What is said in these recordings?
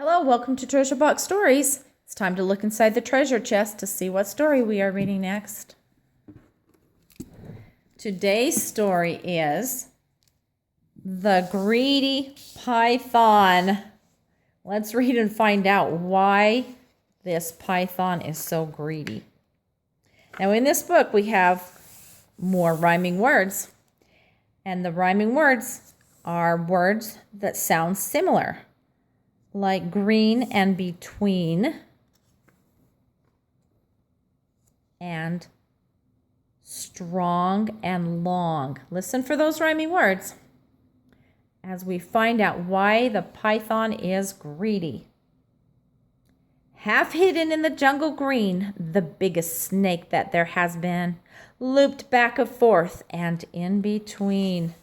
Hello, welcome to Treasure Box Stories. It's time to look inside the treasure chest to see what story we are reading next. Today's story is The Greedy Python. Let's read and find out why this python is so greedy. Now in this book we have more rhyming words, and the rhyming words are words that sound similar, like green and between, and strong and long. Listen for those rhyming words as we find out why the python is greedy. Half hidden in the jungle green, the biggest snake that there has been, looped back and forth and in between.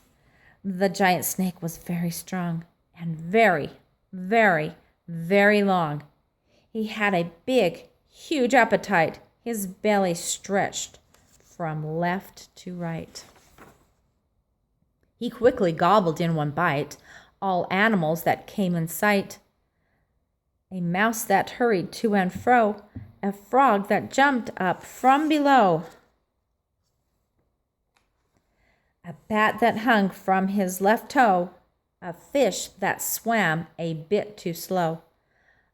The giant snake was very strong and very, very long. He had a big, huge appetite. His belly stretched from left to right. He quickly gobbled in one bite all animals that came in sight. A mouse that hurried to and fro, a frog that jumped up from below, a bat that hung from his left toe, a fish that swam a bit too slow,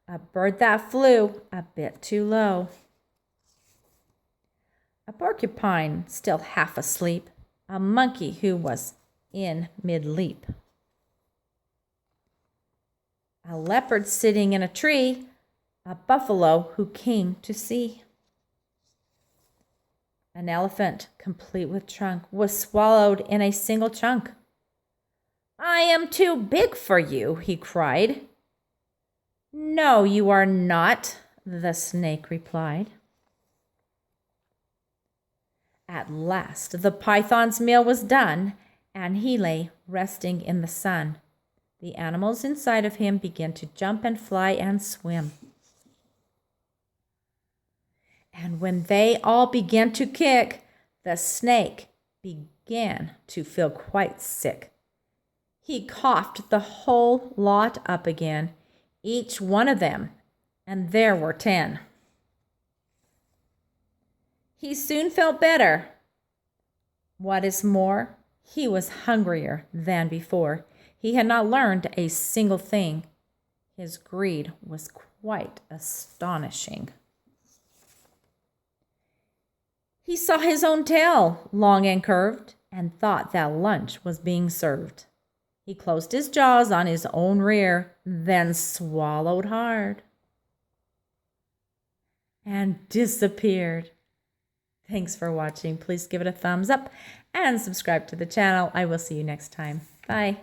a bird that flew a bit too low, a porcupine still half asleep, a monkey who was in mid-leap, a leopard sitting in a tree, a buffalo who came to see. An elephant, complete with trunk, was swallowed in a single chunk. "I am too big for you," he cried. "No, you are not," the snake replied. At last the python's meal was done, and he lay resting in the sun. The animals inside of him began to jump and fly and swim. And when they all began to kick, the snake began to feel quite sick. He coughed the whole lot up again, each one of them, and there were 10. He soon felt better. What is more, he was hungrier than before. He had not learned a single thing. His greed was quite astonishing. He saw his own tail, long and curved, and thought that lunch was being served. He closed his jaws on his own rear, then swallowed hard and disappeared. Thanks for watching. Please give it a thumbs up and subscribe to the channel. I will see you next time. Bye.